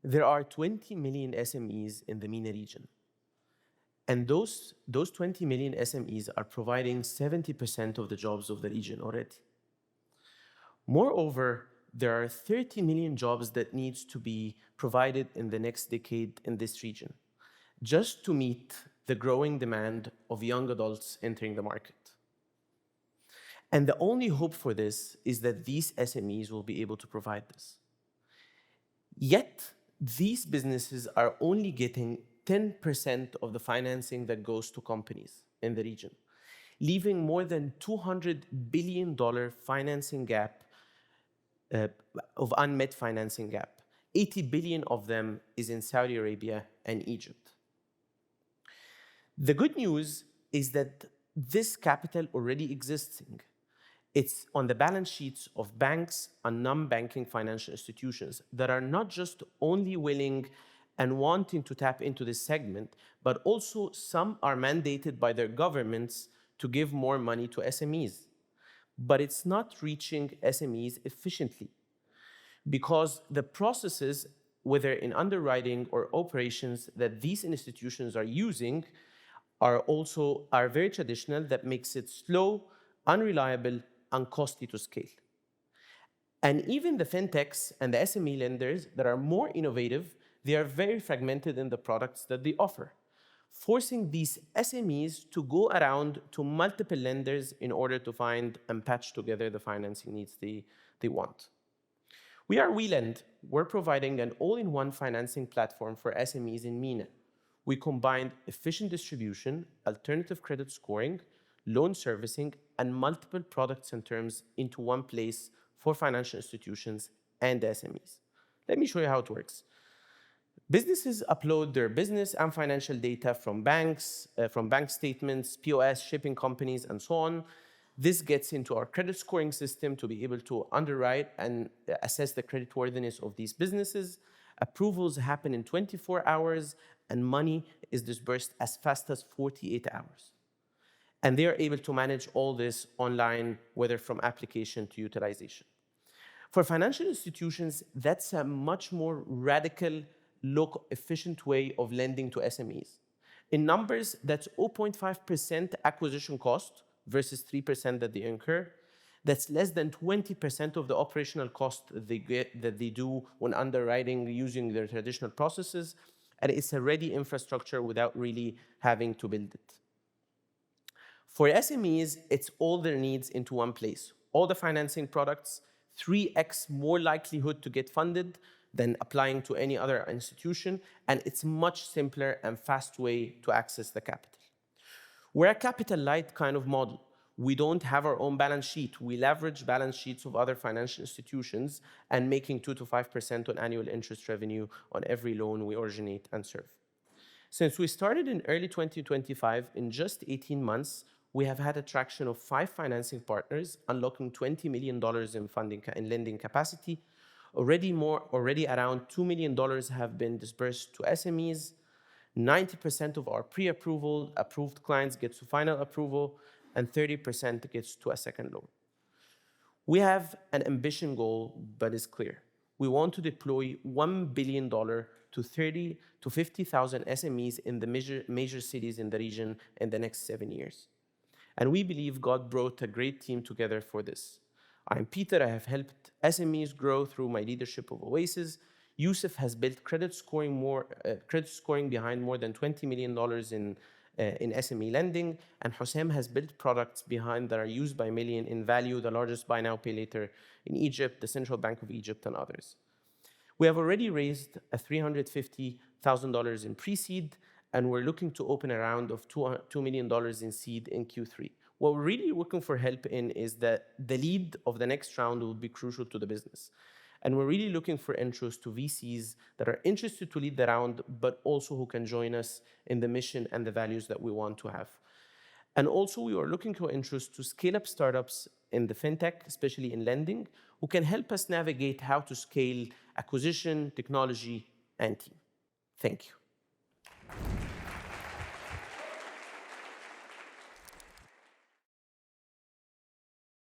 There are 20 million SMEs in the MENA region. And those 20 million SMEs are providing 70% of the jobs of the region already. Moreover, there are 30 million jobs that needs to be provided in the next decade in this region, just to meet the growing demand of young adults entering the market. And the only hope for this is that these SMEs will be able to provide this. Yet, these businesses are only getting 10% of the financing that goes to companies in the region, leaving more than $200 billion financing gap, of unmet financing gap. 80 billion of them is in Saudi Arabia and Egypt. The good news is that this capital already exists. It's on the balance sheets of banks and non-banking financial institutions that are not just only willing and wanting to tap into this segment, but also some are mandated by their governments to give more money to SMEs. But it's not reaching SMEs efficiently because the processes, whether in underwriting or operations that these institutions are using, are very traditional. That makes it slow, unreliable, and costly to scale. And even the fintechs and the SME lenders that are more innovative, they are very fragmented in the products that they offer, forcing these SMEs to go around to multiple lenders in order to find and patch together the financing needs they want. We are WeLend. We're providing an all-in-one financing platform for SMEs in MENA. We combined efficient distribution, alternative credit scoring, loan servicing, and multiple products and terms into one place for financial institutions and SMEs. Let me show you how it works. Businesses upload their business and financial data from banks, from bank statements, POS, shipping companies, and so on. This gets into our credit scoring system to be able to underwrite and assess the creditworthiness of these businesses. Approvals happen in 24 hours, and money is disbursed as fast as 48 hours. And they are able to manage all this online, whether from application to utilization. For financial institutions, that's a much more radical, low, efficient way of lending to SMEs. In numbers, that's 0.5% acquisition cost versus 3% that they incur. That's less than 20% of the operational cost that they do when underwriting using their traditional processes. And it's a ready infrastructure without really having to build it. For SMEs, it's all their needs into one place. All the financing products, 3x more likelihood to get funded than applying to any other institution, and it's much simpler and fast way to access the capital. We're a capital light kind of model. We don't have our own balance sheet. We leverage balance sheets of other financial institutions and making 2 to 5% on annual interest revenue on every loan we originate and serve. Since we started in early 2025, in just 18 months, we have had a traction of 5 financing partners, unlocking $20 million in funding and lending capacity. Already around $2 million have been disbursed to SMEs. 90% of our pre-approval approved clients get to final approval, and 30% gets to a second loan. We have an ambition goal, but it's clear. We want to deploy $1 billion to 30 to 50,000 SMEs in the major cities in the region in the next 7 years. And we believe God brought a great team together for this. I'm Peter. I have helped SMEs grow through my leadership of Oasis. Yusuf has built credit scoring behind more than $20 million in SME lending, and Hossein has built products behind that are used by millions in value, the largest buy now, pay later in Egypt, the Central Bank of Egypt, and others. We have already raised $350,000 in pre-seed, and we're looking to open a round of $2 million in seed in Q3. What we're really looking for help in is that the lead of the next round will be crucial to the business. And we're really looking for interest to VCs that are interested to lead the round, but also who can join us in the mission and the values that we want to have. And also, we are looking for interest to scale up startups in the fintech, especially in lending, who can help us navigate how to scale acquisition, technology, and team. Thank you.